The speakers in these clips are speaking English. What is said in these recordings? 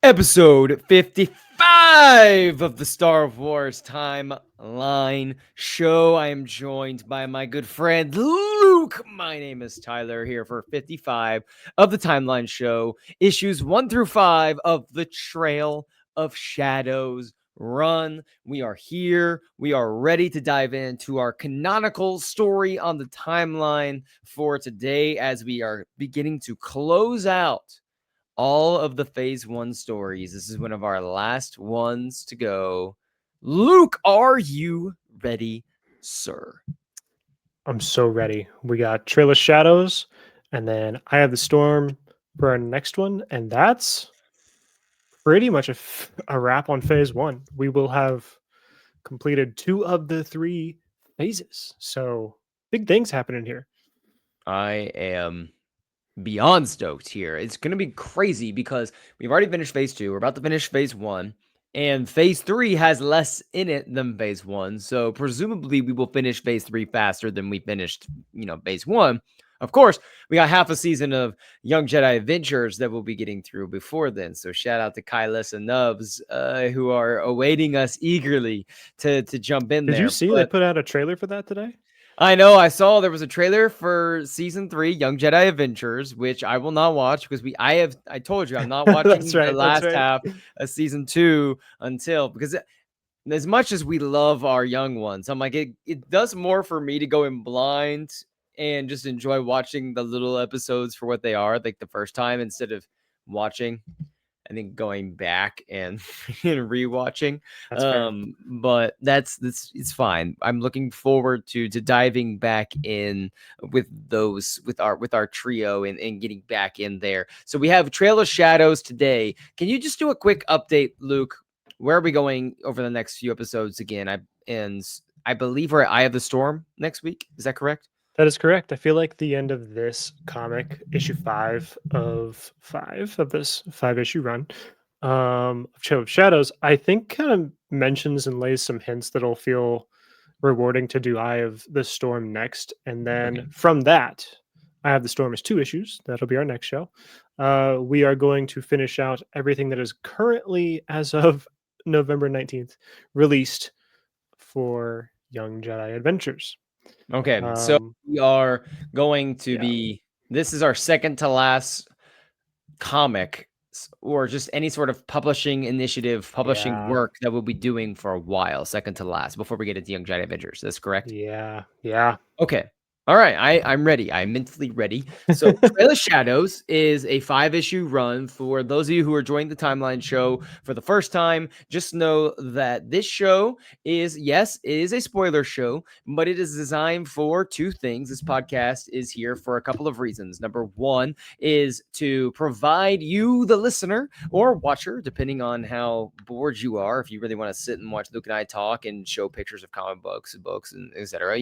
Episode 55 of the Star Wars Timeline Show. I am joined by my good friend Luke. My name is Tyler, here for 55 of the Timeline Show, issues 1 through 5 of the Trail of Shadows run. We are here. We are ready to dive into our canonical story on the timeline for today as we are beginning to close out all of the phase 1 stories. This is one of our last ones to go. Luke, are you ready, sir? I'm so ready. We got Trail of Shadows, and then I have the Storm for our next one, and that's pretty much a wrap on phase one. We will have completed two of the three phases. So big things happening here. I am beyond stoked here. It's going to be crazy because we've already finished phase 2. We're about to finish phase 1. And phase 3 has less in it than phase 1. So presumably we will finish phase 3 faster than we finished, phase 1. Of course, we got half a season of Young Jedi Adventures that we'll be getting through before then. So shout out to Kylis and Nubs, who are awaiting us eagerly to jump in Did you there. see they But put out a trailer for that today? I know. I saw there was a trailer for season 3, Young Jedi Adventures, which I will not watch because I told you I'm not That's watching the right. That's last right. half of season 2 until because as much as we love our young ones, I'm like it does more for me to go in blind and just enjoy watching the little episodes for what they are, like the first time instead of watching. I think going back and and rewatching. That's fair. But that's it's fine. I'm looking forward to diving back in with our trio and getting back in there. So we have Trail of Shadows today. Can you just do a quick update, Luke? Where are we going over the next few episodes again? I believe we're at Eye of the Storm next week. Is that correct? That is correct. I feel like the end of this comic, issue five of this 5 issue run, of Trail of Shadows, I think kind of mentions and lays some hints that'll feel rewarding to do Eye of the Storm next. And Okay. then from that, I have the Storm as 2 issues. That'll be our next show. We are going to finish out everything that is currently, as of November 19th, released for Young Jedi Adventures. Okay. So Um, we are going to yeah. be this is our second to last comic or just any sort of publishing initiative, publishing Yeah, work that we'll be doing for a while, second to last, before we get into Young Giant Adventures. That's correct? yeah. Okay. All right. I'm ready. I'm mentally ready. So, Trail of Shadows is a 5 issue run. For those of you who are joining the timeline show for the first time, just know that this show is, yes, it is a spoiler show, but it is designed for two things. This podcast is here for a couple of reasons. Number one is to provide you, the listener or watcher, depending on how bored you are. If you really want to sit and watch Luke and I talk and show pictures of comic books, and etc.,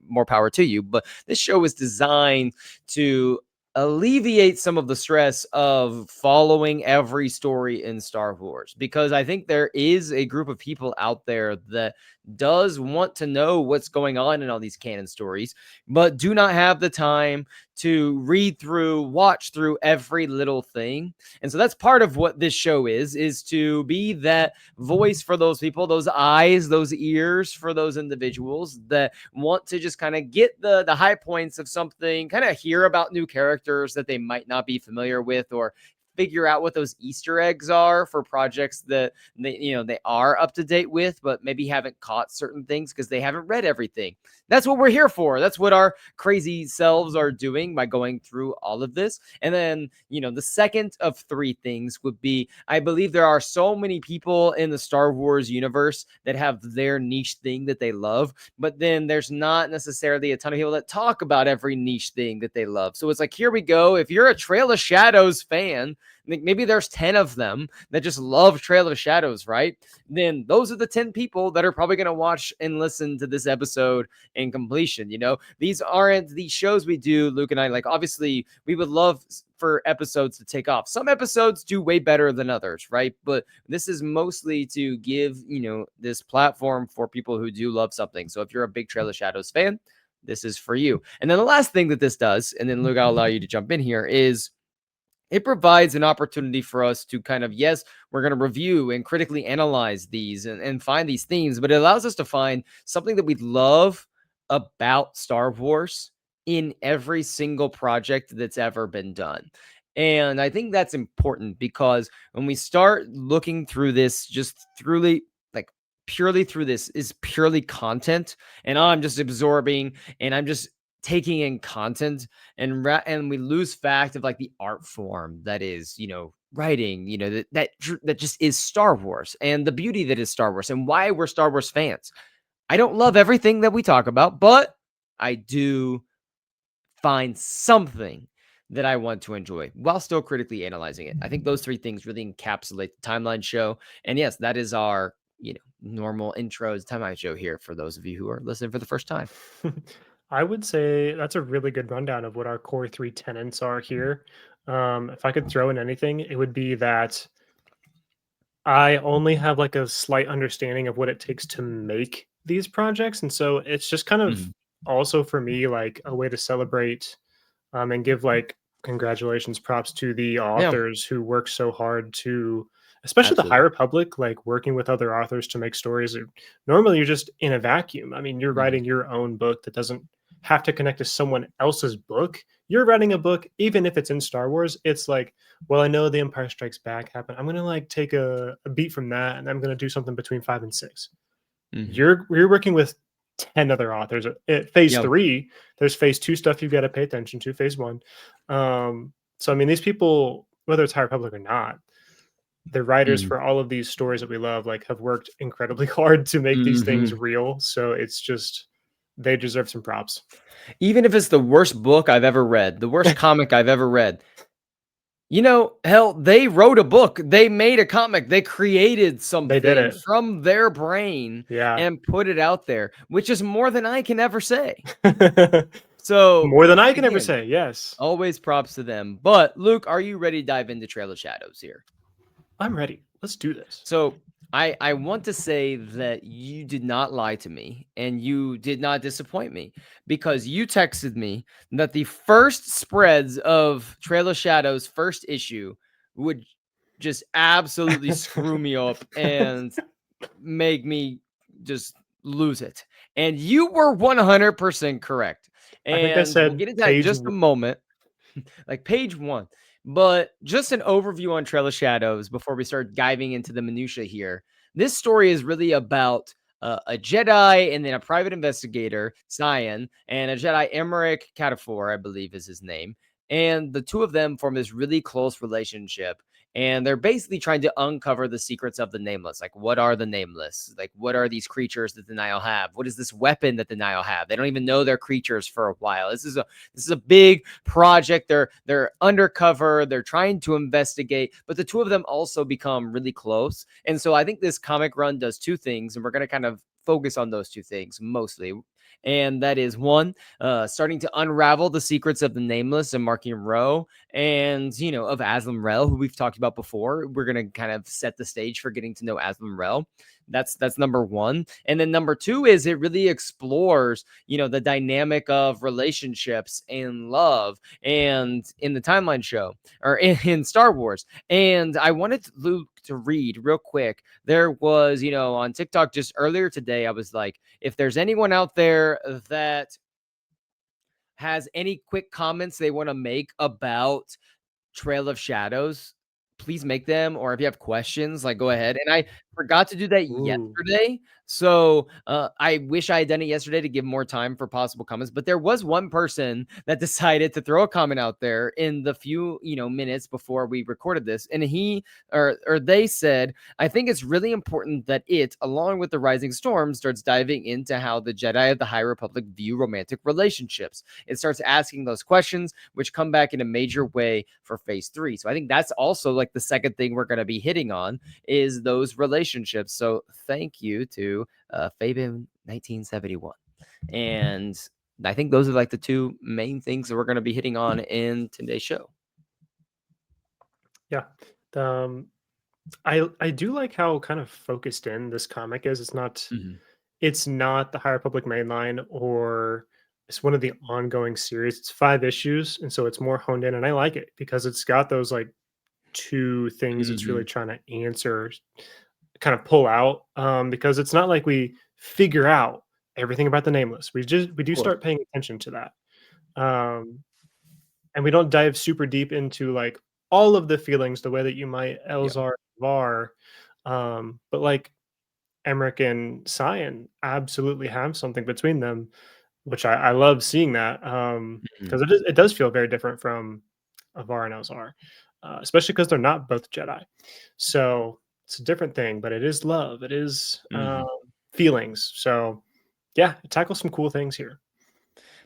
more power to you. But this show is designed to alleviate some of the stress of following every story in Star Wars, because I think there is a group of people out there that does want to know what's going on in all these canon stories, but do not have the time to read through, watch through every little thing. And so that's part of what this show is to be that voice for those people, those eyes, those ears for those individuals that want to just kind of get the high points of something, kind of hear about new characters that they might not be familiar with, or figure out what those Easter eggs are for projects that they are up to date with, but maybe haven't caught certain things because they haven't read everything. That's what we're here for. That's what our crazy selves are doing by going through all of this. And then, the second of three things would be, I believe there are so many people in the Star Wars universe that have their niche thing that they love, but then there's not necessarily a ton of people that talk about every niche thing that they love. So it's like, here we go. If you're a Trail of Shadows fan, maybe there's 10 of them that just love Trail of Shadows, right? Then those are the 10 people that are probably going to watch and listen to this episode in completion. These aren't these shows we do, Luke and I, like, obviously we would love for episodes to take off. Some episodes do way better than others, right? But this is mostly to give, this platform for people who do love something. So if you're a big Trail of Shadows fan, this is for you. And then the last thing that this does, and then Luke, I'll allow you to jump in here, is it provides an opportunity for us to kind of, yes, we're going to review and critically analyze these and find these themes, but it allows us to find something that we love about Star Wars in every single project that's ever been done. And I think that's important because when we start looking through this, just truly, like purely through this is purely content, and I'm just absorbing and I'm just taking in content, and we lose fact of like the art form that is, writing, that just is Star Wars and the beauty that is Star Wars and why we're Star Wars fans. I don't love everything that we talk about, but I do find something that I want to enjoy while still critically analyzing it. I think those three things really encapsulate the timeline show. And yes, that is our, normal intros timeline show here for those of you who are listening for the first time. I would say that's a really good rundown of what our core three tenets are here. If I could throw in anything, it would be that I only have like a slight understanding of what it takes to make these projects. And so it's just kind of Mhm. also for me like a way to celebrate and give like congratulations, props to the Yeah, authors who work so hard to, especially the High absolutely. Republic, like working with other authors to make stories. Normally, you're just in a vacuum. I mean, you're Mhm. writing your own book that doesn't have to connect to someone else's book. You're writing a book, even if it's in Star Wars. It's like, well, I know The Empire Strikes Back happened. I'm gonna like take a beat from that, and I'm gonna do something between 5 and 6. Mhm. You're working with 10 other authors. At phase Yeah. 3, there's phase 2 stuff you've got to pay attention to, phase 1. So I mean, these people, whether it's High Republic or not, the writers Mhm. for all of these stories that we love, like, have worked incredibly hard to make these things Mhm. real. So it's just they deserve some props. Even if it's the worst book I've ever read, the worst comic I've ever read, hell, they wrote a book, they made a comic, they created They did something it. from their brain Yeah. and put it out there, which is more than I can ever say. So, More than I can ever again, say. Yes. always props to them. But Luke, are you ready to dive into Trail of Shadows here? I'm ready. Let's do this. So I want to say that you did not lie to me and you did not disappoint me because you texted me that the first spreads of Trail of Shadows first issue would just absolutely screw me up and make me just lose it. And you were 100% correct. I think I And we'll said get into that in page just a moment, like page one. But just an overview on Trail of Shadows before we start diving into the minutia here. This story is really about a Jedi and then a private investigator, Cyan, and a Jedi, Emmerich Catafor, I believe is his name. And the two of them form this really close relationship. And they're basically trying to uncover the secrets of the Nameless. Like, what are the Nameless? Like, what are these creatures that the Nile have? What is this weapon that the Nile have? They don't even know they're creatures for a while. This is a big project. They're undercover. They're trying to investigate, but the two of them also become really close. And so I think this comic run does two things, and we're going to kind of focus on those two things mostly. And that is one, starting to unravel the secrets of the Nameless and Marky Row, and of Aslam Rel, who we've talked about before. We're gonna kind of set the stage for getting to know Aslam Rel. That's number one. And then number two is it really explores, the dynamic of relationships and love and in the timeline show or in Star Wars. And I wanted Luke to read real quick. There was, on TikTok just earlier today, I was like, if there's anyone out there that has any quick comments they want to make about Trail of Shadows, please make them. Or if you have questions, like, go ahead. And I forgot to do that Ooh. yesterday. So I wish I had done it yesterday to give more time for possible comments. But there was one person that decided to throw a comment out there in the few, minutes before we recorded this. And he or they said, I think it's really important that it, along with the Rising Storm, starts diving into how the Jedi of the High Republic view romantic relationships. It starts asking those questions, which come back in a major way for phase 3. So I think that's also like the second thing we're going to be hitting on is those relationships. So thank you to Fabian 1971. And I think those are like the two main things that we're going to be hitting on in today's show. Yeah. Um, I do like how kind of focused in this comic is. It's not Mhm. it's not the High Republic mainline or it's one of the ongoing series. It's 5 issues, and so it's more honed in, and I like it because it's got those, like, 2 things it's really Mhm. trying to answer, kind of pull out, because it's not like we figure out everything about the Nameless. We Of do course. start paying attention to that. Um, and we don't dive super deep into, like, all of the feelings the way that you might Yeah. Elzar, Var, but, like, Emmerich and Cyan absolutely have something between them, which I love seeing that, Mhm. because it does feel very different from Avar and Elzar, especially because 'cause they're not both Jedi. So, it's a different thing, but it is love, it is, Mhm. feelings, so, yeah, it tackles some cool things here.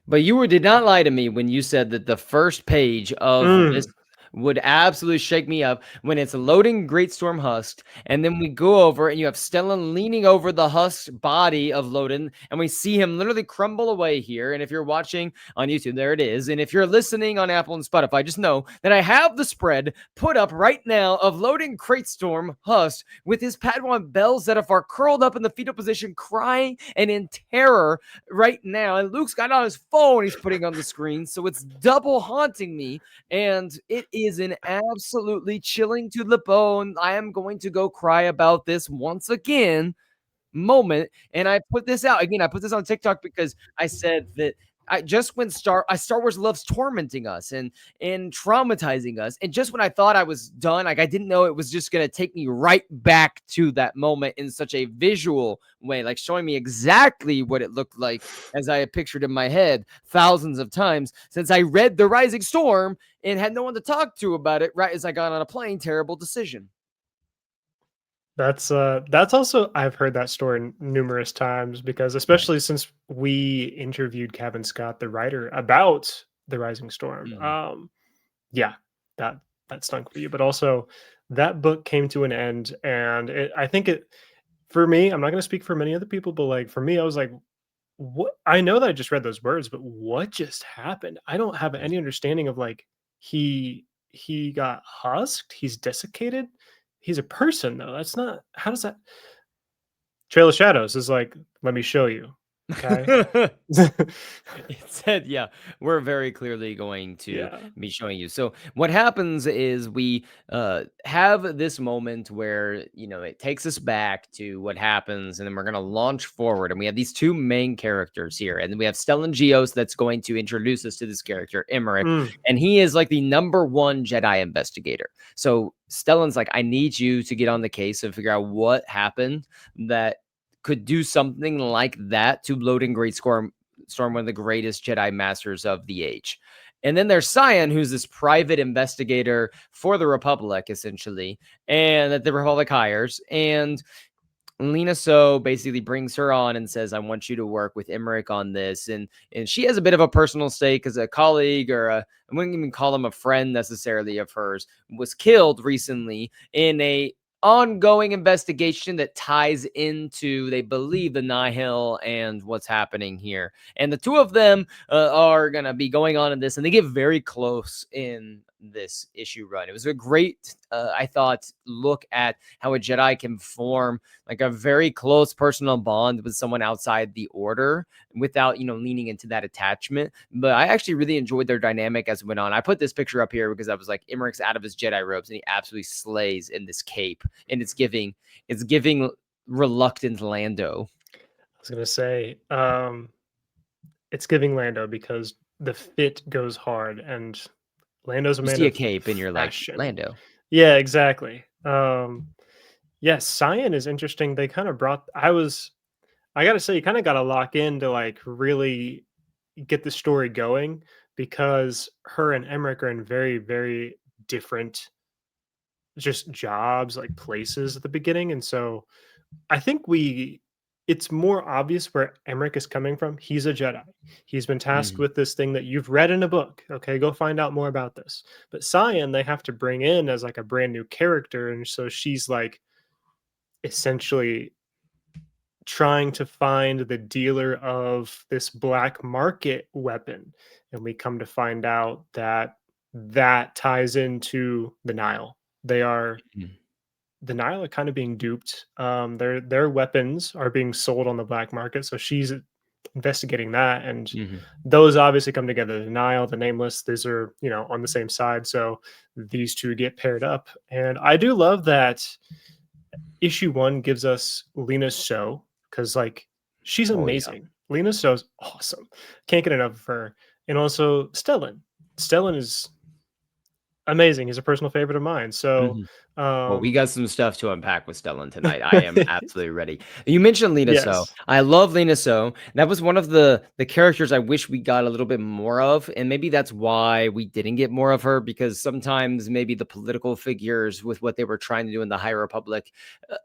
But did not lie to me when you said that the first page of this Mm, would absolutely shake me up when it's loading Great Storm Husk, and then we go over and you have Stellan leaning over the husked body of Loden, and we see him literally crumble away here. And if you're watching on YouTube, there it is. And if you're listening on Apple and Spotify, just know that I have the spread put up right now of loading Great Storm Husk with his Padawan Bell Zettifar curled up in the fetal position, crying and in terror right now. And Luke's got it on his phone, he's putting on the screen. So it's double haunting me. And it is an absolutely chilling to the bone. I am going to go cry about this once again moment. And I put this out again. I put this on TikTok because I said that I just when Star Wars loves tormenting us and traumatizing us. And just when I thought I was done, like I didn't know it was just gonna take me right back to that moment in such a visual way, like showing me exactly what it looked like as I had pictured in my head thousands of times since I read The Rising Storm and had no one to talk to about it right as I got on a plane. Terrible decision. that's also I've heard that story numerous times because Right. especially since we interviewed Kevin Scott, the writer, about The Rising Storm, Mhm. yeah, that that stunk for you, but also that book came to an end, and I think it for me, I'm not gonna speak for many other people, but, like, for me, I was like, "What?" I know that I just read those words, but what just happened? I don't have any understanding of, like, he got husked, he's desiccated? He's a person, though, that's not how does that Trail of Shadows is like, "Let me show you." Okay? It said, yeah, we're very clearly going to Yeah. be showing you. So what happens is we have this moment where, it takes us back to what happens, and then we're going to launch forward. And we have these two main characters here. And then we have Stellan Geos that's going to introduce us to this character, Emmerich. Mm. And he is like the number one Jedi investigator. So Stellan's like, I need you to get on the case and figure out what happened that could do something like that to Loading Great Storm, one of the greatest Jedi masters of the age. And then there's Cyan, who's this private investigator for the Republic, essentially, and that the Republic hires. And Lena So basically brings her on and says, I want you to work with Emmerich on this. And she has a bit of a personal stake because a colleague I wouldn't even call him a friend necessarily of hers, was killed recently in a ongoing investigation that ties into, they believe, the Nihil and what's happening here. And the two of them are going to be going on in this, and they get very close in this issue run. It was a great, I thought, look at how a Jedi can form like a very close personal bond with someone outside the order without, leaning into that attachment. But I actually really enjoyed their dynamic as it went on. I put this picture up here because I was like, Emmerich's out of his Jedi robes and he absolutely slays in this cape. And it's giving reluctant Lando. I was gonna say, it's giving Lando because the fit goes hard, and Lando's a You man see a of cape and you're like, fashion. Lando. Yeah, exactly. Yes, Cyan is interesting. They kind of brought. I gotta say, you kind of got to lock in to like really get the story going because her and Emmerich are in very, very different just jobs, like places at the beginning, and so I think it's more obvious where Emmerich is coming from. He's a Jedi. He's been tasked Mhm. with this thing that you've read in a book. Okay, go find out more about this. But Cyan, they have to bring in as like a brand new character. And so she's like essentially trying to find the dealer of this black market weapon. And we come to find out that that ties into the Nile. They are Mhm. the Nile are kind of being duped. Their weapons are being sold on the black market. So she's investigating that, and Mhm. those obviously come together. The Nile, the Nameless, these are, on the same side, so these two get paired up. And I do love that issue 1 gives us Lena So, because like she's Oh, yeah. amazing. Lena So's awesome. Can't get enough of her. And also Stellan. Stellan is amazing. He's a personal favorite of mine. So Mhm. Well, we um got some stuff to unpack with Stellan tonight. I am absolutely ready. You mentioned Lena So. yes. I love Lena So. That was one of the characters I wish we got a little bit more of, and maybe that's why we didn't get more of her, because sometimes maybe the political figures with what they were trying to do in the High Republic, uh,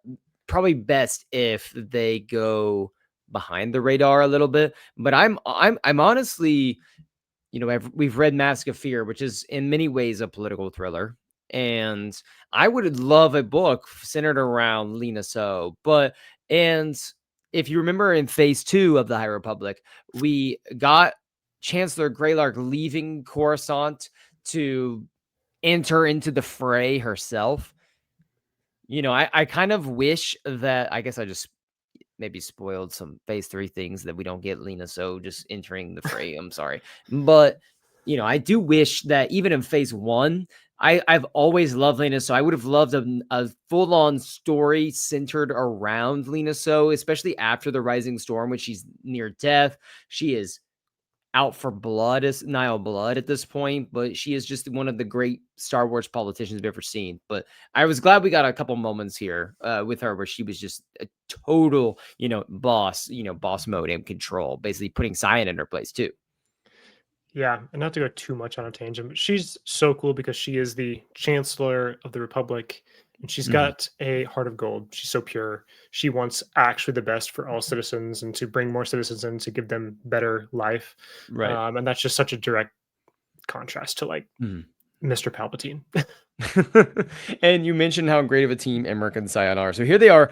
probably best if they go behind the radar a little bit. But I'm honestly, we've read Mask of Fear, which is in many ways a political thriller. And I would love a book centered around Lena So. And if you remember in phase 2 of the High Republic, we got Chancellor Greylark leaving Coruscant to enter into the fray herself. I kind of wish that, I guess I just maybe spoiled some phase 3 things that we don't get Lena So just entering the fray. I'm sorry. But, I do wish that even in phase 1, I've always loved Lena So. I would have loved a full-on story centered around Lena So, especially after the Rising Storm, when she's near death. She is out for blood as Nile blood at this point, but she is just one of the great Star Wars politicians we've ever seen. But I was glad we got a couple moments here with her where she was just a total, boss, boss mode and control, basically putting Cyan in her place too. Yeah, and not to go too much on a tangent, but she's so cool because she is the Chancellor of the Republic, and she's Mhm. got a heart of gold. She's so pure. She wants actually the best for all citizens and to bring more citizens in to give them better life. Right. And that's just such a direct contrast to like Mhm. Mr. Palpatine. And you mentioned how great of a team Emmerich and Sion are. So here they are,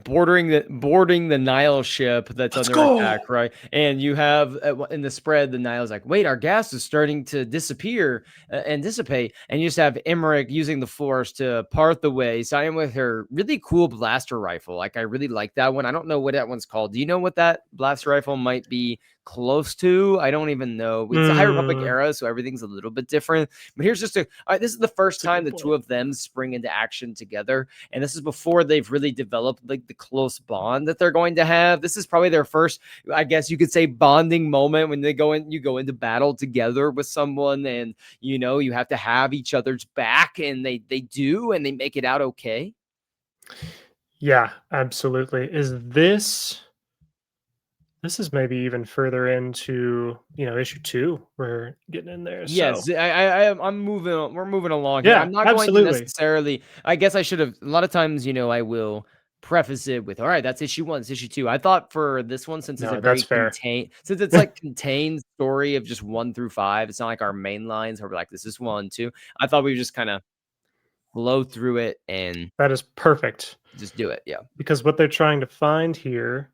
boarding the Nile ship that's Let's under go. attack, right? And you have in the spread, the Nile's like, wait, our gas is starting to disappear and dissipate. And you just have Emmerich using the Force to part the way. Sion with her really cool blaster rifle. Like, I really like that one. I don't know what that one's called. Do you know what that blaster rifle might be close to? I don't even know. It's a High Republic Mm, era, so everything's a little bit different. But here's just all right, this is the first that's a time good the two point. of them spring into action together. And this is before they've really developed like the close bond that they're going to have. This is probably their first, I guess you could say, bonding moment when you go into battle together with someone, and you have to have each other's back, and they do, and they make it out okay. Yeah, absolutely. This is maybe even further into, issue 2. We're getting in there. Yes, So, I'm moving on. We're moving along here. yeah, I'm not going to absolutely. necessarily. I guess I should have. A lot of times, I will preface it with, "All right, that's issue 1, it's issue 2." I thought for this one, since it's a No, that's very fair. since it's like contained story of just 1 through 5. It's not like our main lines where we're like, "This is 1, 2." I thought we would just kind of flow through it and That is perfect. just do it. Yeah. Because what they're trying to find here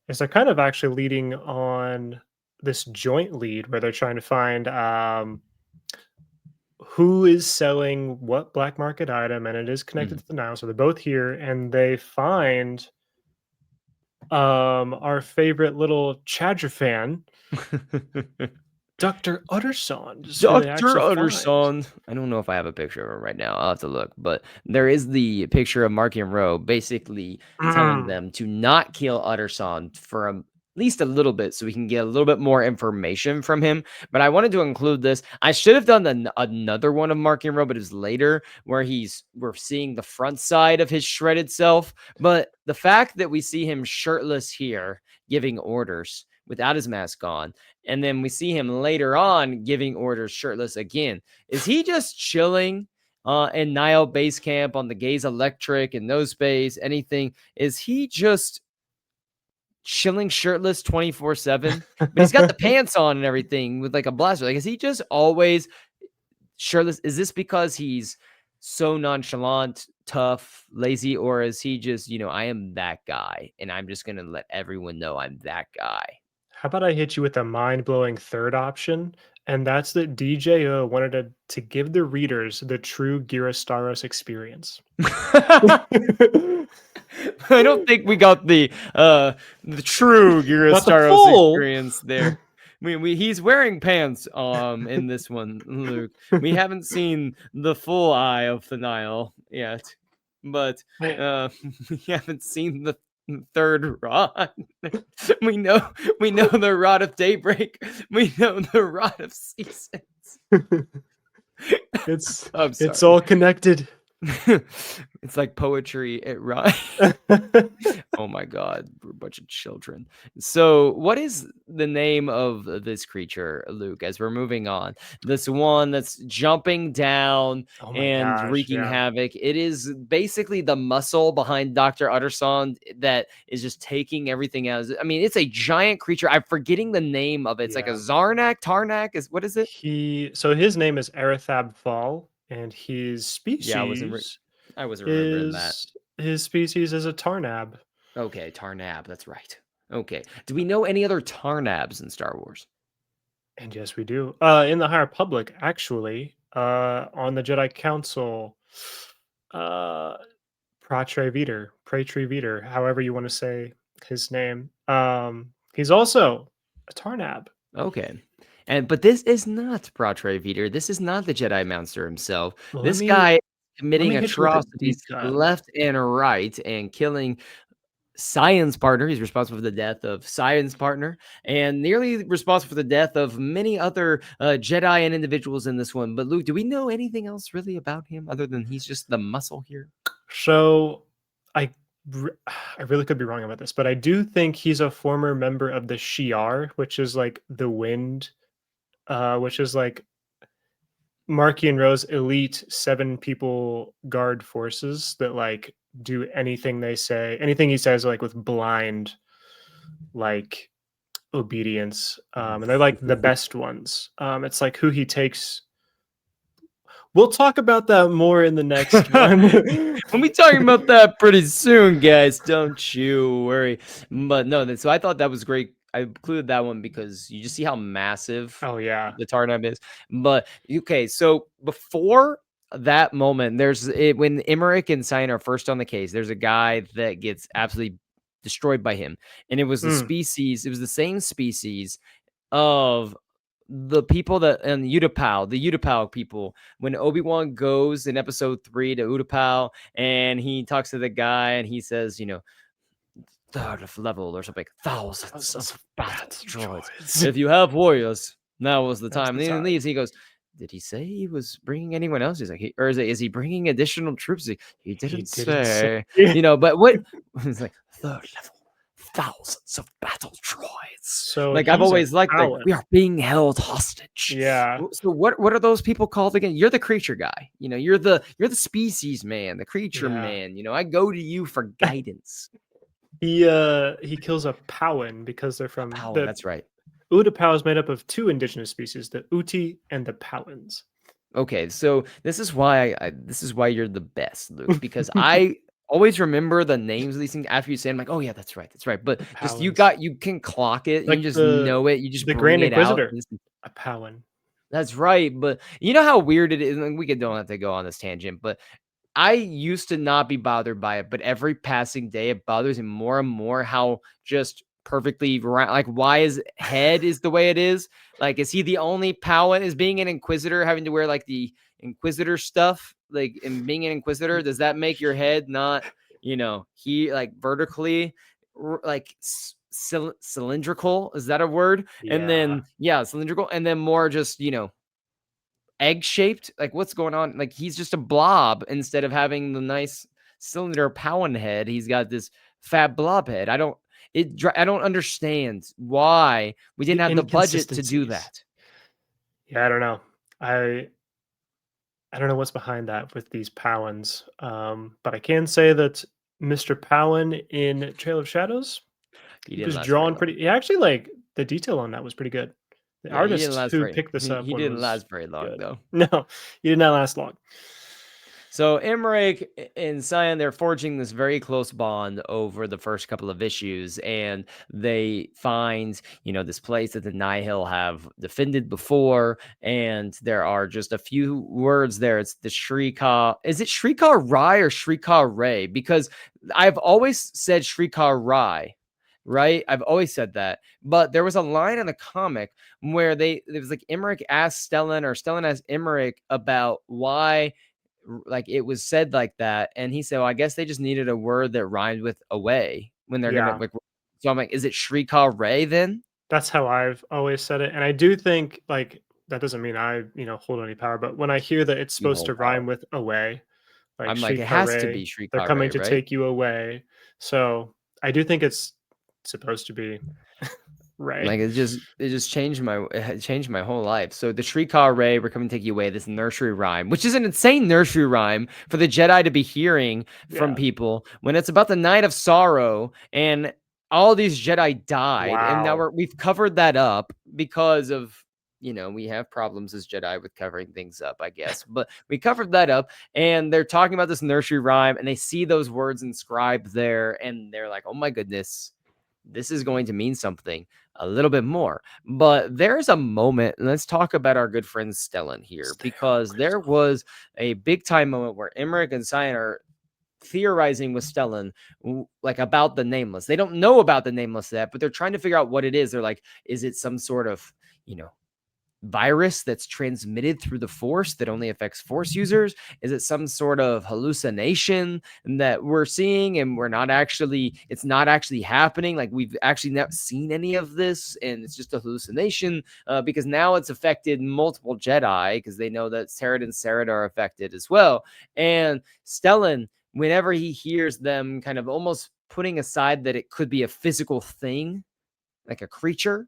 is they're kind of actually leading on this joint lead where they're trying to find who is selling what black market item, and it is connected Mhm. to the Nile. So they're both here, and they find our favorite little Chadra fan, Dr. Uttersond, is who they Dr. actually find. Utterson. I don't know if I have a picture of him right now. I'll have to look, but there is the picture of Marky and Rowe basically telling Mm. them to not kill Utterson for at least a little bit so we can get a little bit more information from him. But I wanted to include this. I should have done another one of Marky and Rowe, but it's later where we're seeing the front side of his shredded self. But the fact that we see him shirtless here giving orders without his mask on, and then we see him later on giving orders shirtless again. Is he just chilling in Nile base camp on the Gaze Electric and no space, anything? Is he just chilling shirtless 24/7? But he's got the pants on and everything with like a blaster. Like, is he just always shirtless? Is this because he's so nonchalant, tough, lazy, or is he just, I am that guy and I'm just going to let everyone know I'm that guy? How about I hit you with a mind-blowing third option? And that's that DJO wanted to give the readers the true Gyrostaros experience. I don't think we got the true Not the Gyrostaros full. experience there. He's wearing pants in this one, Luke. We haven't seen the full eye of the Nile yet, but uh, we haven't seen the third rod. we know we know the rod of daybreak. We know the rod of season. it's I'm it's sorry. all connected. It's like poetry. It rhymes. Oh my god, we're a bunch of children. So, what is the name of this creature, Luke, as we're moving on? This one that's jumping down Oh my and gosh, wreaking yeah. havoc. It is basically the muscle behind Dr. Uttersond that is just taking everything out. I mean, it's a giant creature. I'm forgetting the name of it. It's like a Yeah. Zarnak, Tarnak. What is it? So his name is Erithab Fall, and Yeah, I wasn't remembering that. his species is a Tarnab. Okay, Tarnab, that's right. Okay. Do we know any other Tarnabs in Star Wars? And yes, we do. In the High Republic, actually, on the Jedi Council, uh, Pratri Viter, however you want to say his name. He's also a Tarnab. Okay. But this is not Patre Veter. This is not the Jedi Master himself. Well, This guy is let committing me hit you with a deep atrocities cut. left and right and killing Cyan's partner. He's responsible for the death of Cyan's partner and nearly responsible for the death of many other Jedi and individuals in this one. But Luke, do we know anything else really about him other than he's just the muscle here? So, I I really could be wrong about this, but I do think he's a former member of the Shi'ar, which is like the Wind, which is like Marky and Rose elite 7 people guard forces that like do anything they say, anything he says, like with blind like obedience. And they're like the best ones. It's like who he takes. We'll talk about that more in the next one. We'll be talking about that pretty soon, guys. Don't you worry. But no, so I thought that was great. I included that one because you just see how massive Oh yeah. the Tarnab is. But okay, so before that moment, when Emmerich and Cyan are first on the case, there's a guy that gets absolutely destroyed by him. And it was Mm. it was the same species of the people that and the Utapau people, when Obi-Wan goes in episode 3 to Utapau and he talks to the guy and he says, third of level or something, thousands of battle droids. Droids. If you have warriors, now was the Now's time. the And then he time. leaves. He goes, did he say he was bringing anyone else? He's like, is he bringing additional troops? He He didn't didn't say. say. But what? It's like third level, thousands of battle droids. So Like I've he's a always liked, like Talon. we are being held hostage. Yeah. So what are those people called again? You're the creature guy. You're the species man, the creature Yeah. man. I go to you for guidance. He kills a Powan because they're A from Powan, the that's right. Utapau is made up of 2 indigenous species, the Uti and the Powans. Okay, so this is why you're the best, Luke, because I always remember the names of these things after you say, I'm like, oh yeah, that's right, that's right. But The just Powans. you can clock it, you Like just know it, you just the bring Grand it out. Inquisitor, a Powan. That's right. But you know how weird it is, and don't have to go on this tangent, but I used to not be bothered by it, but every passing day it bothers me more and more how just perfectly round, like why his head is the way it is. Like, is he the only Powin? Is being an Inquisitor having to wear like the Inquisitor stuff? Like, and being an Inquisitor, does that make your head not, he like vertically, like cylindrical? Is that a word? And Yeah. then, yeah, cylindrical, and then more just, egg shaped. Like, what's going on? Like, he's just a blob instead of having the nice cylinder Powan head. He's got this fat blob head. I don't understand why we didn't The have the budget to do inconsistencies. that. Yeah, I don't know. I don't know what's behind that with these Powans. But I can say that Mr. Powan in Trail of Shadows, He he didn't was last very drawn long. pretty. He actually like the detail on that was pretty good. The Yeah, he didn't artist last who very. picked this up He one didn't was last very long good. though. No, he did not last long. So Emmerich and Cyan, they're forging this very close bond over the first couple of issues, and they find, this place that the Nihil have defended before, and there are just a few words there. It's the Shrika. Is it Shrika Rai or Shrika Ray? Because I've always said Shrika Rai. Right, I've always said that, but there was a line in the comic where it was like Emmerich asked Stellan, or Stellan asked Emmerich about why like it was said like that, and he said, well, I guess they just needed a word that rhymed with away when they're gonna Yeah, like. So I'm like, is it Shrika Ray then? that's how I've always said it, and I do think, like, that doesn't mean I, hold any power, but when I hear that it's You supposed hold to power. rhyme with away, like I'm like, it has to be "Shikare," they're Shrika coming Ray, to right? take you away, so I do think it's supposed to be Ray. Like it just changed my whole life. So the Shrika Ray, we're coming to take you away. This nursery rhyme, which is an insane nursery rhyme for the Jedi to be hearing from Yeah. people when it's about the Night of Sorrow and all these Jedi died, and now Wow. we've covered that up because of we have problems as Jedi with covering things up, I guess. But we covered that up, and they're talking about this nursery rhyme, and they see those words inscribed there, and they're like, "Oh my goodness, this is going to mean something a little bit more." But there's a moment, and let's talk about our good friend Stellan here, Stay because there crystal. was a big time moment where Emmerich and Cyan are theorizing with Stellan, like about the nameless. They don't know about the nameless yet, but they're trying to figure out what it is. They're like, is it some sort of, you know, virus that's transmitted through the force that only affects force users? Is it some sort of hallucination that we're seeing and it's not actually happening? Like we've actually not seen any of this and it's just a hallucination, because now it's affected multiple Jedi because they know that Sarad and Sarad are affected as well. And Stellan, whenever he hears them kind of almost putting aside that it could be a physical thing, like a creature,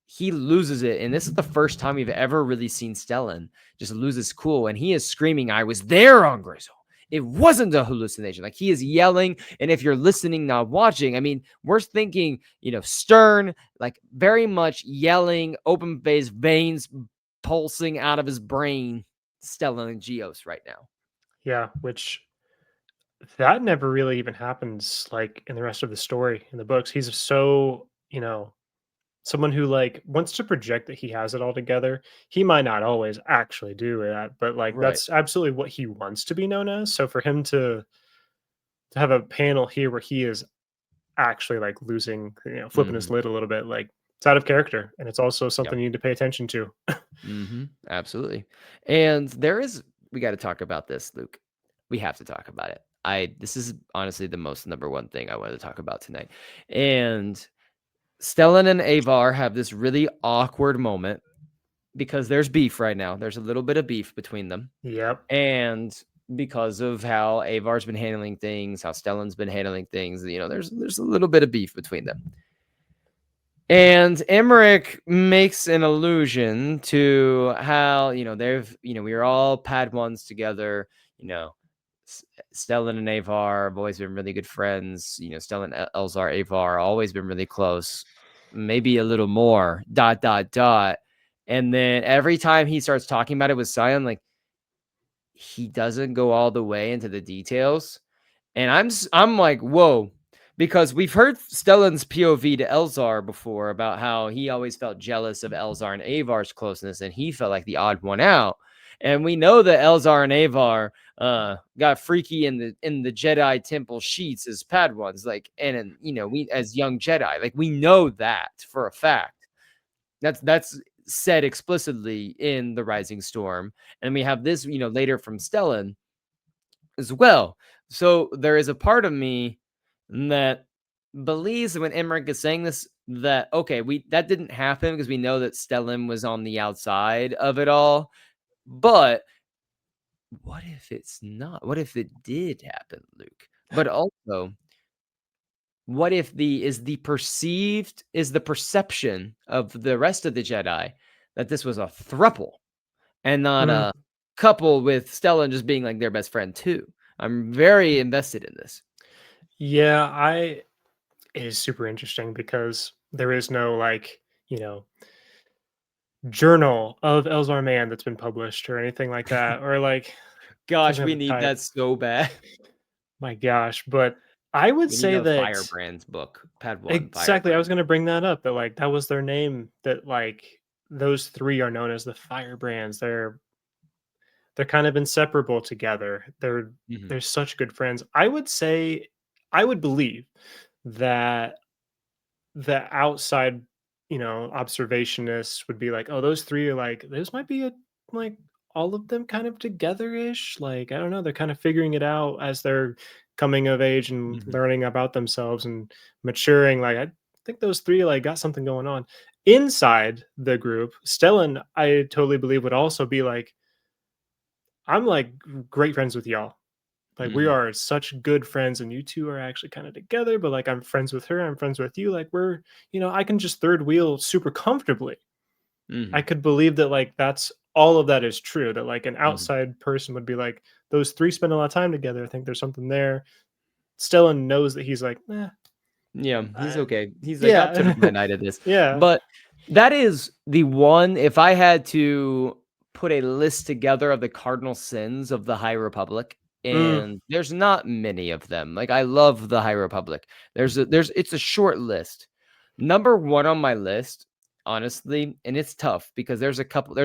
he loses it. And this is the first time we've ever really seen Stellan just lose his cool. And he is screaming, I was there on Grizzle. It wasn't a hallucination. Like he is yelling. And if you're listening, not watching, I mean, we're thinking, stern, like very much yelling, open face, veins pulsing out of his brain, Stellan and Geos right now. Yeah, which that never really even happens, like, in the rest of the story in the books. He's so, someone who, like, wants to project that he has it all together. He might not always actually do that, but, like, Right. that's absolutely what he wants to be known as. So for him to have a panel here where he is actually, like, losing, flipping his Mm-hmm. lid a little bit, like, it's out of character, and it's also Yep. something you need to pay attention to. Absolutely. And we got to talk about this, Luke. We have to talk about it. This is honestly the most number one thing I wanted to talk about tonight. And Stellan and Avar have this really awkward moment because there's beef right now. There's a little bit of beef between them. Yep. And because of how Avar's been handling things, how Stellan's been handling things, there's a little bit of beef between them. And Emmerich makes an allusion to how, we are all Padwans together, you know, Stellan and Avar have always been really good friends. Stellan, Elzar, Avar always been really close, maybe a little more, dot, dot, dot. And then every time he starts talking about it with Sion, like he doesn't go all the way into the details. And I'm like, whoa, because we've heard Stellan's POV to Elzar before about how he always felt jealous of Elzar and Avar's closeness, and he felt like the odd one out. And we know that Elzar and Avar got freaky in the Jedi temple sheets as Padwans, like, and we as young Jedi, like we know that for a fact. That's said explicitly in the Rising Storm, and we have this, later from Stellan as well. So there is a part of me that believes that when Emmerich is saying this, that okay, that didn't happen because we know that Stellan was on the outside of it all. But what if it's not? What if it did happen, Luke? But also, what if the perception of the rest of the Jedi that this was a thruple and not Mm, a couple, with Stellan just being like their best friend too? I'm very invested in this. yeah, it is super interesting because there is no, like, journal of Elzar Man that's been published or anything like that, or like Gosh, something we of the need type. that so bad. My gosh, but I would We need say a that Firebrands book. Padawan exactly. I was Firebrand. gonna bring that up. That like that was their name. That like those three are known as the Firebrands. They're kind of inseparable together. Mhm, They're such good friends. I would say, I would believe that the outside, observationists would be like, "Oh, those 3 are like those might be like, all of them kind of together-ish." Like, I don't know, they're kind of figuring it out as they're coming of age and mhm, learning about themselves and maturing. Like, I think those 3, like, got something going on. Inside the group, Stellan, I totally believe, would also be like, "I'm, like, great friends with y'all. Like, we mhm, are such good friends, and you 2 are actually kinda together, but, like, I'm friends with her, I'm friends with you, like, I can just third wheel super comfortably." I mhm, could believe that, like, that's all of that is true, that, like, an mhm. outside person would be like, "Those 3 spend a lot of time together, I think there's something there." Stellan knows that he's like, "Eh, Yeah, he's I." okay. He's like, "I'll turn a Yeah. blind eye to this." Yeah. But that is the one if I had to put a list together of the cardinal sins of the High Republic, Mm, and there's not many of them. Like, I love the High Republic. There's it's a short list. Number 1 on my list, honestly, and it's tough because there's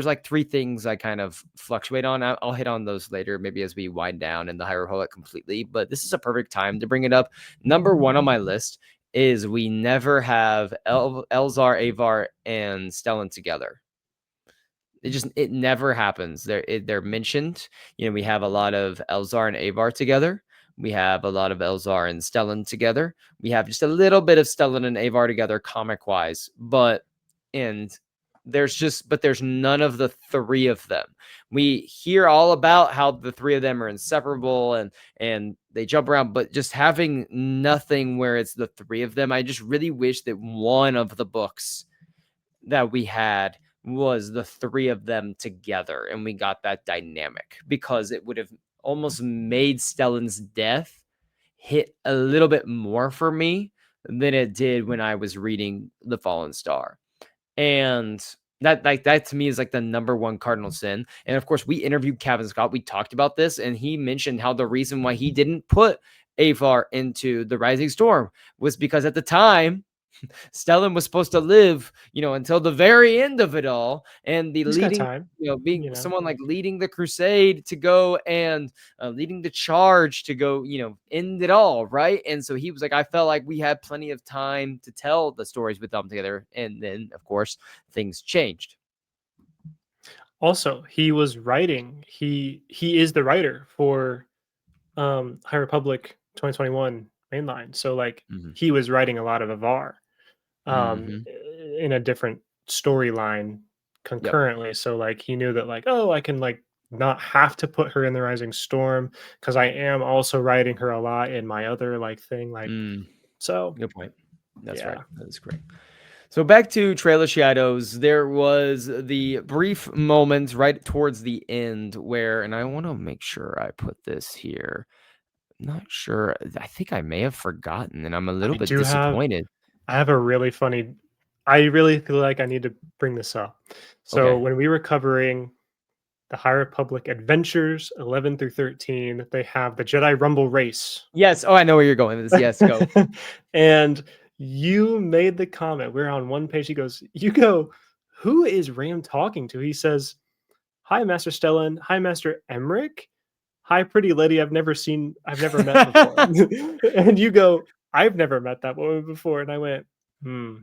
like 3 things I kind of fluctuate on. I'll hit on those later, maybe as we wind down in the High Republic completely, but this is a perfect time to bring it up. Number 1 on my list is we never have Elzar, Avar, and Stellan together. It never happens. They're mentioned. We have a lot of Elzar and Avar together. We have a lot of Elzar and Stellan together. We have just a little bit of Stellan and Avar together comic wise, and there's none of the 3 of them. We hear all about how the 3 of them are inseparable and they jump around, but just having nothing where it's the 3 of them, I just really wish that one of the books that we had was the 3 of them together and we got that dynamic because it would have almost made Stellan's death hit a little bit more for me than it did when I was reading The Fallen Star. And that to me is like the number 1 cardinal sin. And of course, we interviewed Kevin Scott. We talked about this, and he mentioned how the reason why he didn't put Avar into the Rising Storm was because at the time Stellan was supposed to live, until the very end of it all, and the he's got leading, time, being you know? someone like leading the crusade to go and leading the charge to go, end it all, right? And so he was like, I felt like we had plenty of time to tell the stories with them together, and then of course things changed. Also, he was writing he is the writer for, High Republic 2021 mainline, so, like, Hmm. he was writing a lot of Avar, Hmm. in a different storyline Yep. concurrently. So like he knew that like, oh, I can like not have to put her in the Rising Storm because I am also writing her a lot in my other like thing. Like Mm, so, good point. That's right. yeah. That is correct. So back to Trail of Shadows, there was the brief moment right towards the end where, and I want to make sure I put this here. Not sure. I think I may have forgotten, and I'm a little I bit do have disappointed. I have a really funny. I really feel like I need to bring this up. So Okay. when we were covering the High Republic Adventures 11 through 13, they have the Jedi Rumble race. Yes. Oh, I know where you're going with this. Yes, go. And you made the comment. We're on one page. He goes, "You go, who is Ram talking to?" He says, "Hi, Master Stellan. Hi, Master Emmerich. Hi, pretty lady I've never met before." And you go, "I've never met that woman before." And I went, "Hmm,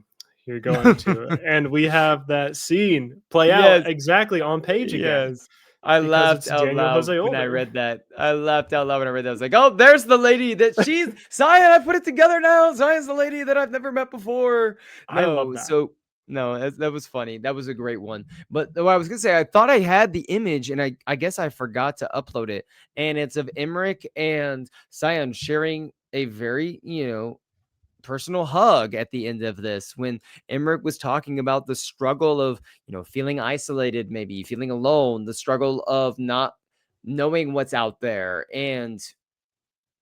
you're going to." And we have that scene play out Yes. exactly on page again Yes. I because laughed it's out Daniel loud Jose when I Older. read that. I laughed out loud when I read that. I was like, "Oh, there's the lady that she's Zion. I put it together now. Zion's the lady that I've never met before." I love No, that. so no, that was funny. That was a great one. But what I was gonna say, I thought I had the image, and I guess I forgot to upload it. And it's of Emmerich and Zion sharing a very, personal hug at the end of this when Emmerich was talking about the struggle of, feeling isolated, maybe feeling alone, the struggle of not knowing what's out there. And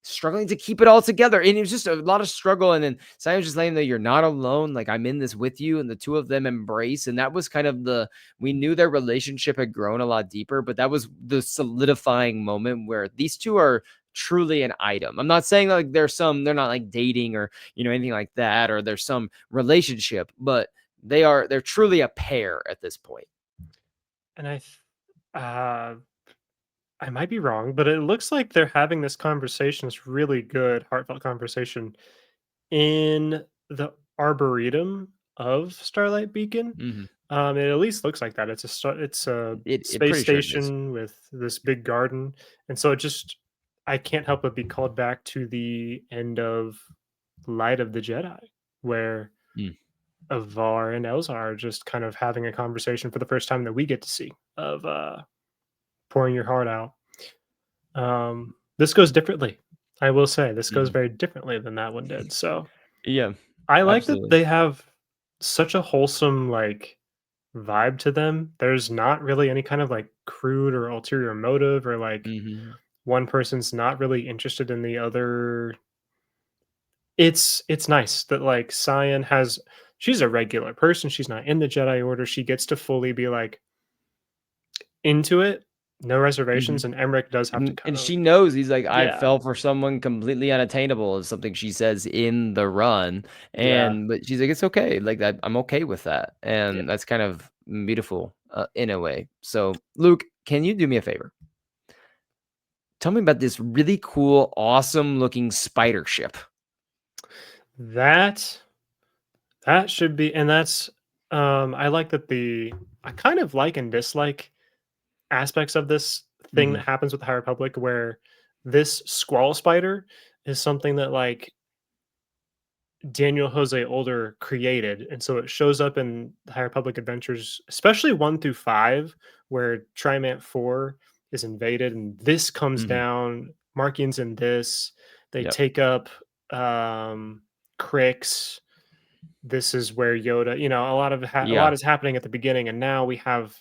struggling to keep it all together. And it was just a lot of struggle. And then Sion just letting them know you're not alone. Like, I'm in this with you. And the two of them embrace. And that was kind of we knew their relationship had grown a lot deeper, but that was the solidifying moment where these two are truly an item. I'm not saying like they're not like dating or, anything like that, or there's some relationship, but they're truly a pair at this point. And uh, I might be wrong, but it looks like they're having this conversation, this really good, heartfelt conversation in the arboretum of Starlight Beacon. Mhm. It at least looks like that. It's a It space pretty sure it is. station with this big garden, and so I can't help but be called back to the end of Light of the Jedi, where Mm. Avar and Elzar are just kind of having a conversation for the first time that we get to see of pouring your heart out. This goes differently. I will say this goes Mhm. very differently than that one did. So Yeah, I like that absolutely. they have such a wholesome like vibe to them. There's not really any kind of like crude or ulterior motive or like Mhm. one person's not really interested in the other. It's nice that like Cyan has she's a regular person. She's not in the Jedi Order. She gets to fully be like into it, no reservations, Mhm. and Emmerich does have to kind And of she knows, he's like, "I yeah, fell for someone completely unattainable," is something she says in the run, yeah, but she's like, "It's okay, like, I'm okay with that," yeah. and that's kind of beautiful, in a way. So, Luke, can you do me a favor? Tell me about this really cool, awesome looking spider ship. That that should be and that's I like that I kind of like and dislike aspects of this thing that Mhm, happens with the High Republic where this squall spider is something that like Daniel Jose Older created, and so it shows up in the High Republic Adventures, especially 1 through 5, where Trimant 4 is invaded, and this comes mhm, down, Markian's in this, they yep, take up, Crix, this is where Yoda a yeah, lot is happening at the beginning, and now we have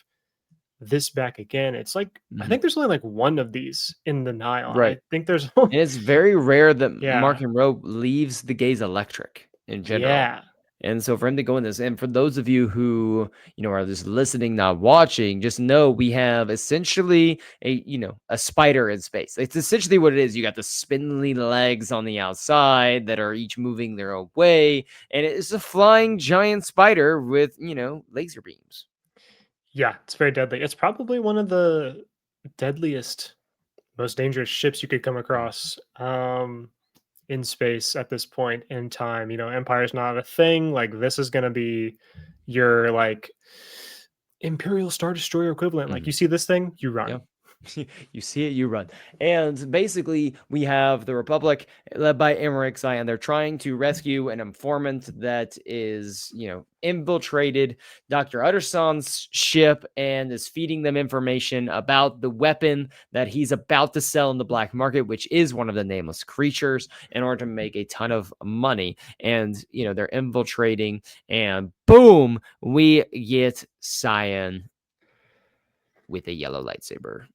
this back again. It's like I mhm, think there's only, like, 1 of these in the Nile. right. I think there's And it's very rare that Mark Yeah. and Monroe leaves the gaze electric in general. Yeah. And so for him to go in this, and for those of you who, are just listening, not watching, just know we have essentially a spider in space. It's essentially what it is. You got the spindly legs on the outside that are each moving their own way. And it's a flying giant spider with, laser beams. Yeah, it's very deadly. It's probably one of the deadliest, most dangerous ships you could come across in space at this point in time. Empire's not a thing. Like this is going to be your like Imperial Star Destroyer equivalent. Like you Mhm. see this thing, you Yeah. run. You see it, you run. And basically, we have the Republic led by Emmerich Zion. They're trying to rescue an informant that is, infiltrated Dr. Utterson's ship and is feeding them information about the weapon that he's about to sell in the black market, which is one of the nameless creatures, in order to make a ton of money. And, they're infiltrating, and boom, we get Cyan with a yellow lightsaber.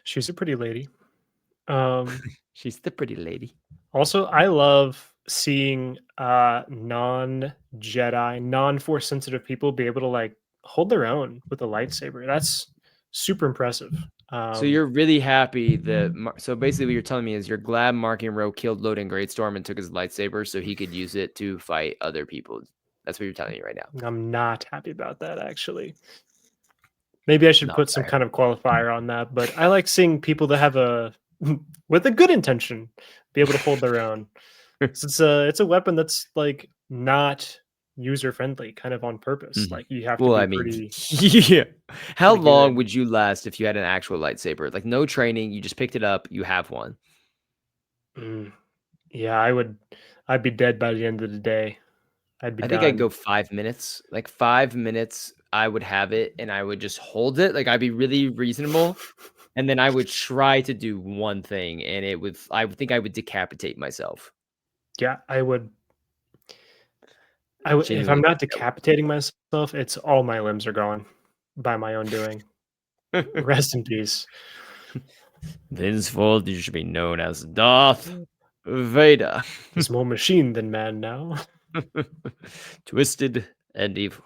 She's a pretty lady. Um, She's the pretty lady. Also, I love seeing non-Jedi, non-force sensitive people be able to like hold their own with a lightsaber. That's super impressive. So Um, you're really happy that so basically what you're telling me is you're glad Mark and Rowe killed Loden Greatstorm and took his lightsaber so he could use it to fight other people. That's what you're telling me right now. I'm not happy about that actually. Maybe I should Not put some fair. kind of qualifier on that, but I like seeing people that have a with a good intention be able to hold their own. 'Cause it's a weapon that's like not user friendly, kind of on purpose. Mhm. Like you have to Well, be I mean, pretty yeah. How pretty long good. would you last if you had an actual lightsaber? Like no training, you just picked it up, you have one. Mm, yeah, I'd be dead by the end of the day. I'd be I think I'd done. go 5 minutes. Like 5 minutes, I would have it and I would just hold it. Like I'd be really reasonable. And then I would try to do one thing, and I would think I would decapitate myself. Yeah, I I would if I'm genuinely not think I decapitating myself, it's all my limbs are gone by my own doing. would. Rest in peace. Thenceforth, you should be known as Darth. Veda. He's more machine than man now. Twisted and evil.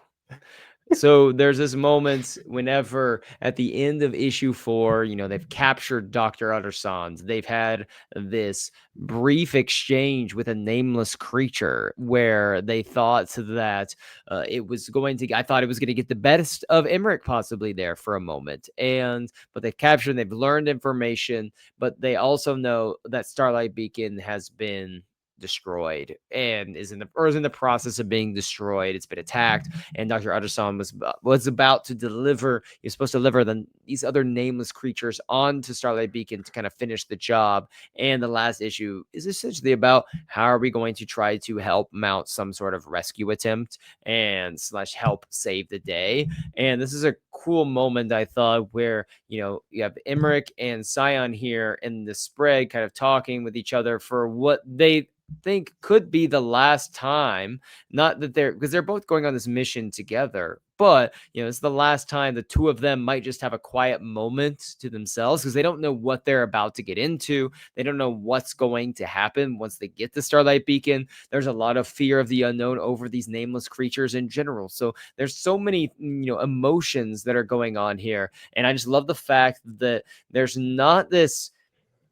So there's this moment whenever at the end of issue 4, they've captured Dr. Uttersons. They've had this brief exchange with a nameless creature where they thought that I thought it was going to get the best of Emmerich possibly there for a moment. But they've captured and they've learned information, but they also know that Starlight Beacon has been destroyed and is in the process of being destroyed. It's been attacked, and Dr. Utterson was about to deliver. He's supposed to deliver these other nameless creatures onto Starlight Beacon to kind of finish the job. And the last issue is essentially about how are we going to try to help mount some sort of rescue attempt and / help save the day. And this is a cool moment, I thought, where you have Emmerich and Scion here in the spread kind of talking with each other for what they think could be the last time. Not that because they're both going on this mission together, but it's the last time the two of them might just have a quiet moment to themselves, because they don't know what they're about to get into. They don't know what's going to happen once they get to Starlight Beacon. There's a lot of fear of the unknown over these nameless creatures in general. So there's so many emotions that are going on here, and I just love the fact that there's not this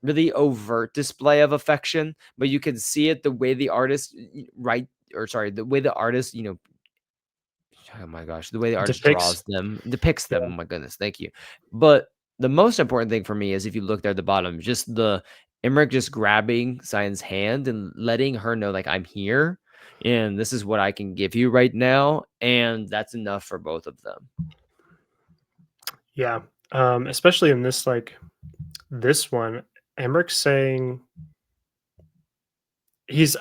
really overt display of affection, but you can see it the way the artist the way the artist, oh my gosh, the way the artist Depicts. depicts them. Yeah. Oh my goodness, thank you. But the most important thing for me is if you look there at the bottom, just the Emmerich just grabbing Cyan's hand and letting her know, like, I'm here and this is what I can give you right now. And that's enough for both of them. Yeah. Especially in this one, Emmerich saying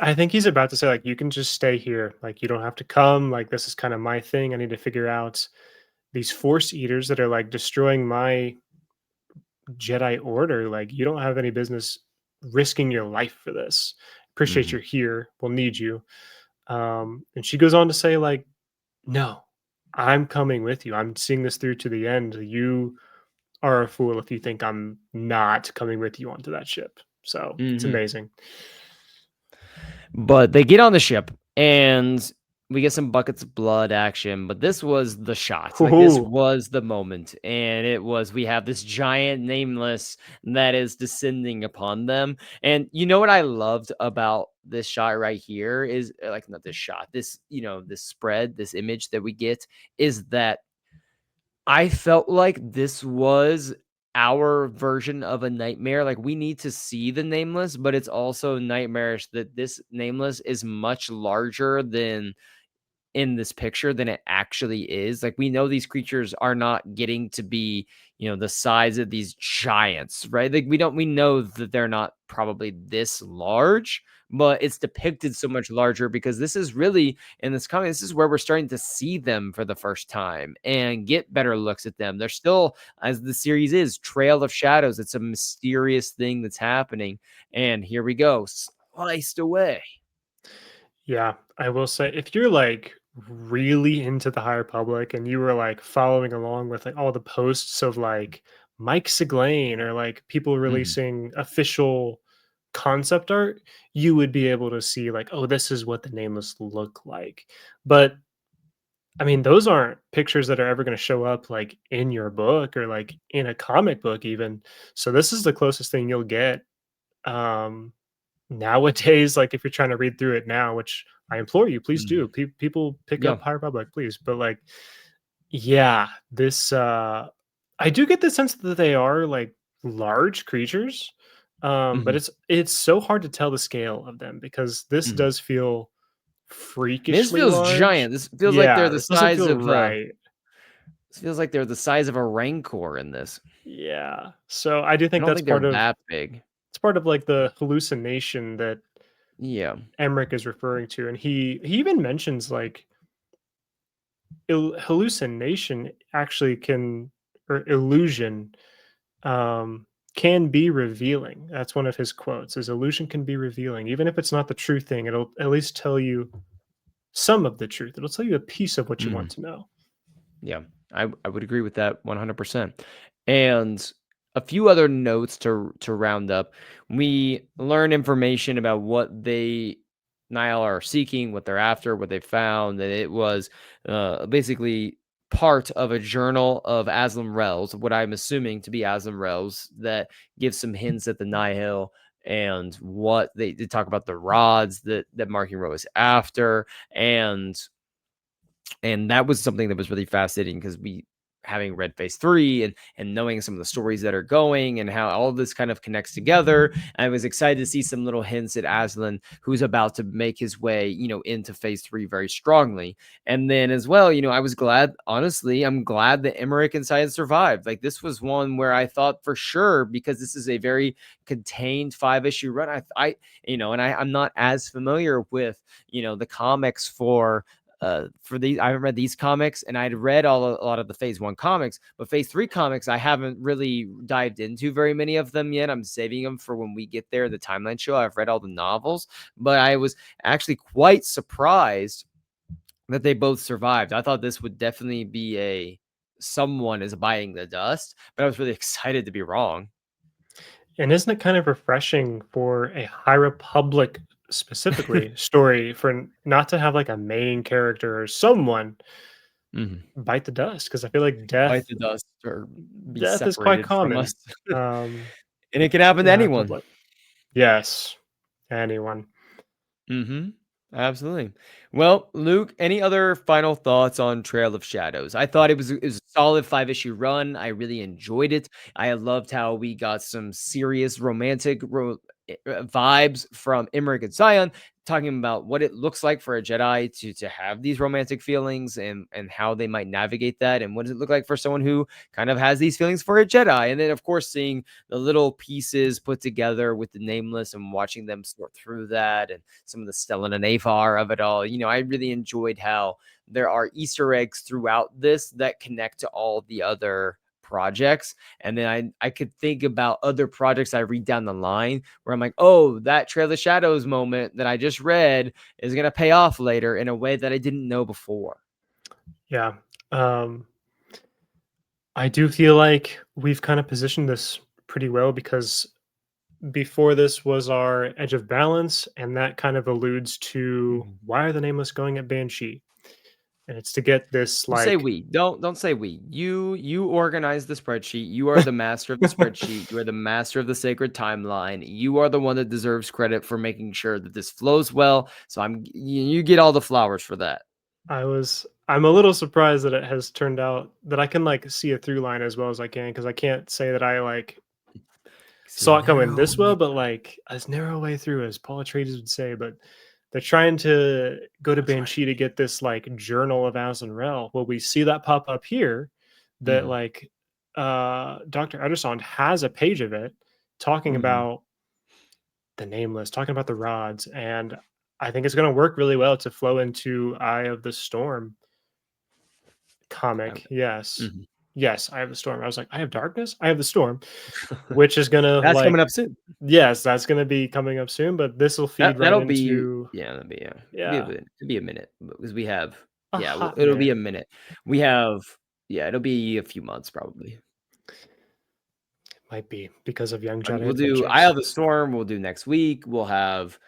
I think he's about to say, like, you can just stay here. Like, you don't have to come. Like, this is kind of my thing. I need to figure out these force eaters that are like destroying my Jedi order. Like, you don't have any business risking your life for this. Appreciate Mhm. you're here. We'll need you. And she goes on to say, like, no, I'm coming with you. I'm seeing this through to the end. You are a fool if you think I'm not coming with you onto that ship. So it's Mhm. amazing. But they get on the ship and we get some buckets of blood action, but this was the shot. Like, this Ooh, was the moment. And we have this giant nameless that is descending upon them. And you know what I loved about this shot right here is, like, not this shot, this spread, this image that we get, is that I felt like this was our version of a nightmare. Like, we need to see the nameless, but it's also nightmarish that this nameless is much larger than in this picture than it actually is. Like, we know these creatures are not getting to be, the size of these giants, right? Like, we know that they're not probably this large, but it's depicted so much larger because this is really in this comic. This is where we're starting to see them for the first time and get better looks at them. They're still, as the series is, Trail of Shadows. It's a mysterious thing that's happening. And here we go, sliced away. yeah. I will say, if you're like really into the High Republic and you were like following along with like all the posts of like Mike Siglain or like people Mhm. releasing official concept art, you would be able to see like, oh, this is what the nameless look like. But I mean, those aren't pictures that are ever going to show up like in your book or like in a comic book, even. So this is the closest thing you'll get um, nowadays. Like if you're trying to read through it now, which I implore you, please Mhm. do. People pick Yeah. up High Republic, please. But like, yeah, I do get the sense that they are like large creatures, but Mhm. it's so hard to tell the scale of them because this Mhm. does feel This freakishly feels large. giant. This feels like they're Yeah, the this doesn't size feel of right. this feels like they're the size of a rancor in this. Yeah. So I do I think don't that's think they're part of that big. it's part of like the hallucination that Yeah. Emmerich is referring to. And he even mentions like hallucination actually can or illusion um can be revealing. That's one of his quotes is illusion can be revealing. Even if it's not the true thing, it'll at least tell you some of the truth. It'll tell you a piece of what you want Mhm. to know. Yeah. I would agree with that 100%. And a few other notes to round up. We learn information about what they Nile are seeking, what they're after, what they found. That it was basically part of a journal of Aslam Rel's, what I'm assuming to be Aslam Rel's, that gives some hints at the Nihil and what they talk about the rods that Marking Row is after, and that was something that was really fascinating because we having read phase 3 and knowing some of the stories that are going and how all of this kind of connects together. I was excited to see some little hints at Aslan, who's about to make his way, into phase 3 very strongly. And then as well, I was glad, honestly, I'm glad that Emmerich and Syed survived. Like, this was one where I thought for sure, because this is a very contained 5-issue run, I'm not as familiar with the comics for these. I haven't read these comics, and I'd read a lot of the phase 1 comics, but phase 3 comics I haven't really dived into very many of them yet. I'm saving them for when we get there, the timeline show. I've read all the novels, but I was actually quite surprised that they both survived. I thought this would definitely be a someone is biting the dust, but I was really excited to be wrong. And isn't it kind of refreshing for a High Republic specifically story for not to have like a main character or someone Mhm. bite the dust? Because I feel like Bite the dust or be death is quite separated from us. common um, And it can happen in to High anyone. Republic. Yes, anyone. Mhm. Absolutely. Well, Luke, any other final thoughts on Trail of Shadows? I thought it was a solid 5-issue run. I really enjoyed it. I loved how we got some serious romantic vibes from Imrik and Sion, talking about what it looks like for a Jedi to have these romantic feelings and how they might navigate that, and what does it look like for someone who kind of has these feelings for a Jedi. And then of course seeing the little pieces put together with the Nameless and watching them sort through that, and some of the Stellan and Avar of it all. I really enjoyed how there are Easter eggs throughout this that connect to all the other projects. And then I could think about other projects I read down the line where I'm like, oh, that Trail of Shadows moment that I just read is going to pay off later in a way that I didn't know before. Yeah. Um, I do feel like we've kind of positioned this pretty well because before this was our edge of balance, and that kind of alludes to Mhm. why are the Nameless going at Banshee? And it's to get this You say like we. Don't say we. You organize the spreadsheet. You are the master of the spreadsheet. You are the master of the sacred timeline. You are the one that deserves credit for making sure that this flows well. So you get all the flowers for that. I'm a little surprised that it has turned out that I can like see a through line as well as I can because I can't say that I like See a saw it coming narrow this way. well, but like as narrow a way through as Paul Atreides would say. But they're trying to go to That's right. Banshee to get this like journal of Aslan Rel. Well, we see that pop up here that Mhm, like Dr. Ederson has a page of it talking mhm. about the Nameless, talking about the rods, and I think it's going to work really well to flow into Eye of the Storm I'm comic. Yes. mhm. Yes, I have the storm. I was like, I have darkness, I have the storm, which is gonna That's like coming up soon. yes, that's gonna be coming up soon, but this will feed right That'll be into yeah, that'll be yeah. It'll be a yeah, bit it'll be a minute because we have a yeah, hot it'll be minute. a minute. We have yeah, it'll be a few months probably. Might be because of Young I mean, Jedi we'll do Eye Adventures. of the Storm, we'll do next week. We'll have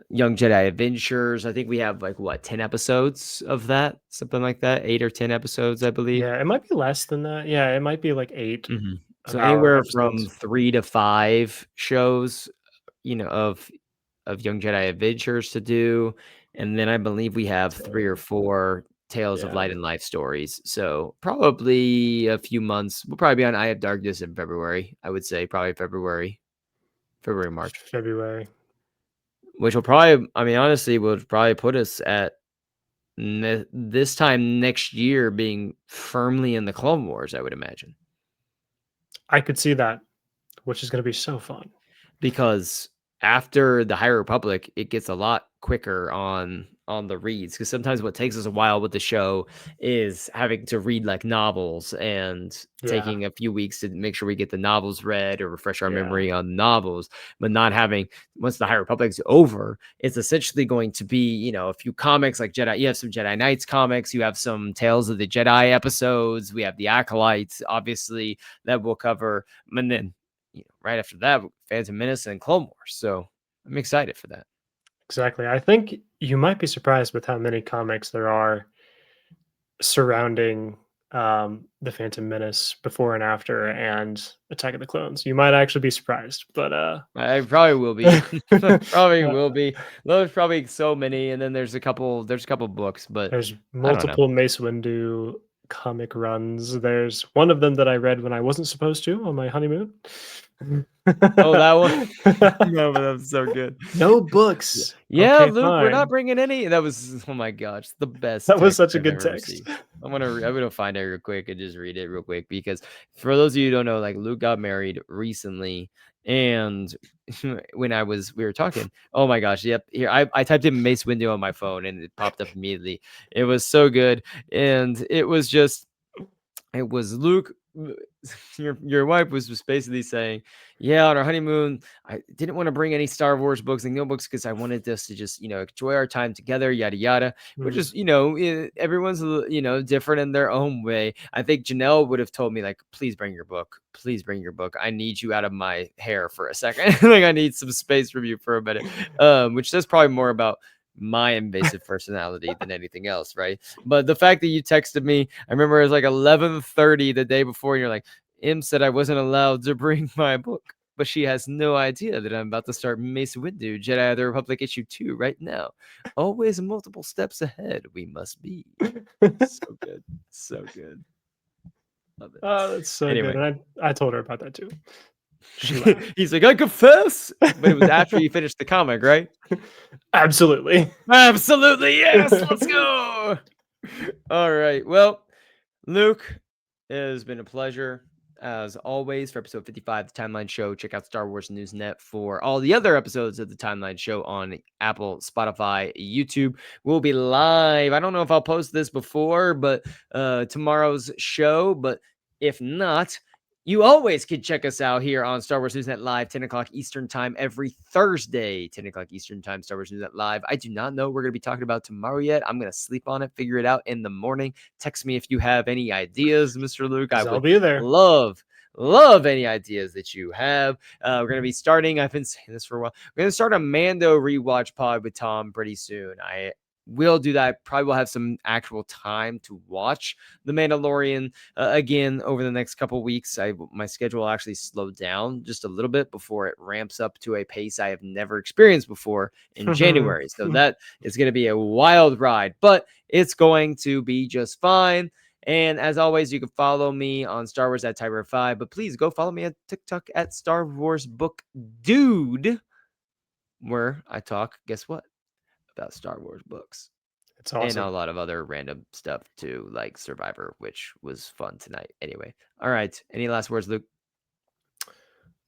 Young Jedi Adventures. I think we have like what, 10 episodes of that? Something like that. 8 or 10 episodes, I believe. Yeah, it might be less than that. Yeah, it might be like 8 Mhm. of So our anywhere from episodes. 3 to 5 shows, of Young Jedi Adventures to do, and then I believe we have 3 or So, 4 Tales of yeah, Light and Life stories. So probably a few months. We'll probably be on Eye of Darkness in February. I would say probably February, March, February. which will probably, I mean, honestly, would probably put us at this time next year being firmly in the Clone Wars, I would imagine. I could see that, which is gonna be so fun. Because after the High Republic, it gets a lot quicker on the reads, because sometimes what takes us a while with the show is having to read like novels and Yeah. taking a few weeks to make sure we get the novels read or refresh our Yeah. memory on novels, but not having, once the High Republic's over, it's essentially going to be, a few comics like Jedi. You have some Jedi Knights comics, you have some Tales of the Jedi episodes, we have the Acolytes, obviously, that we'll cover, and then right after that, Phantom Menace and Clone Wars. So I'm excited for that. Exactly. I think you might be surprised with how many comics there are surrounding the Phantom Menace before and after and Attack of the Clones. You might actually be surprised, but I probably will be. Probably uh, will be. There's probably so many, and then there's a couple books, but there's I don't know. multiple Mace Windu comic runs. There's one of them that I read when I wasn't supposed to on my honeymoon. Oh, that one. No, but that's so good. No Yeah. books. Yeah, Okay, Luke, we're not fine. bringing any. That was, oh my gosh, the best That was text such a I've good ever text. received. I'm gonna find it real quick and just read it real quick, because for those of you who don't know, like, Luke got married recently, and when we were talking, oh my gosh, yep, here I typed in Mace Windu on my phone and it popped up immediately. It was so good, and it was Luke. Your wife was just basically saying, "Yeah, on our honeymoon, I didn't want to bring any Star Wars books and no books because I wanted us to just, enjoy our time together, yada yada." Which Mm. is, everyone's different in their own way. I think Janelle would have told me like, "Please bring your book. Please bring your book. I need you out of my hair for a second. Like, I need some space from you for a minute." Which says probably more about my invasive personality than anything else, right? But the fact that you texted me, I remember it was like 11:30 the day before, and you're like, "Im said I wasn't allowed to bring my book, but she has no idea that I'm about to start Mace Windu, Jedi of the Republic issue 2 right now. Always multiple steps ahead we must be." So good. So good. Love it. Oh, that's so good. Anyway. And I told her about that too. She laughed. He's like, "I confess." But it was after you finished the comic, right? Absolutely. Absolutely, yes. Let's go. All right. Well, Luke, it has been a pleasure as always for episode 55 of the Timeline Show. Check out Star Wars News Net for all the other episodes of the Timeline Show on Apple, Spotify, YouTube. We'll be live. I don't know if I'll post this before, but tomorrow's show. But if not, you always can check us out here on Star Wars Newsnet Live, 10 o'clock Eastern Time, every Thursday, 10 o'clock Eastern Time, Star Wars Newsnet Live. I do not know what we're going to be talking about tomorrow yet. I'm going to sleep on it, figure it out in the morning. Text me if you have any ideas, Mr. Luke. I 'Cause I'll would be there. love any ideas that you have. We're going to be starting, I've been saying this for a while, we're going to start a Mando rewatch pod with Tom pretty soon. I will do that. I probably will have some actual time to watch The Mandalorian again over the next couple weeks. My schedule will actually slow down just a little bit before it ramps up to a pace I have never experienced before in January. So that is going to be a wild ride, but it's going to be just fine. And as always, you can follow me on Star Wars at Tiber5, but please go follow me on TikTok at Star Wars Book Dude, where I talk, guess what? About Star Wars books It's and a awesome. lot of other random stuff too, like Survivor, which was fun tonight. Anyway, all right. Any last words, Luke?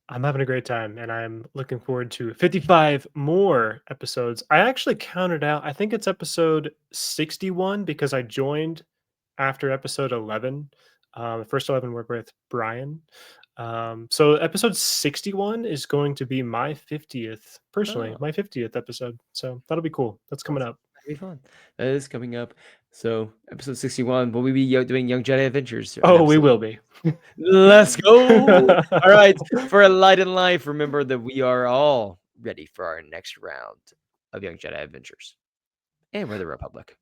I'm having a great time and I'm looking forward to 55 more episodes. I actually counted out, I think it's episode 61 because I joined after episode 11. The first 11 were with Brian. So episode 61 is going to be my 50th, personally, Oh, my 50th episode. So that'll be cool. That's coming that's up. that'd be fun. That is coming up. So episode 61, will we be doing Young Jedi Adventures an Oh, we episode? will be. Let's go. All right. For a light in life, remember that we are all ready for our next round of Young Jedi Adventures. And we're the Republic.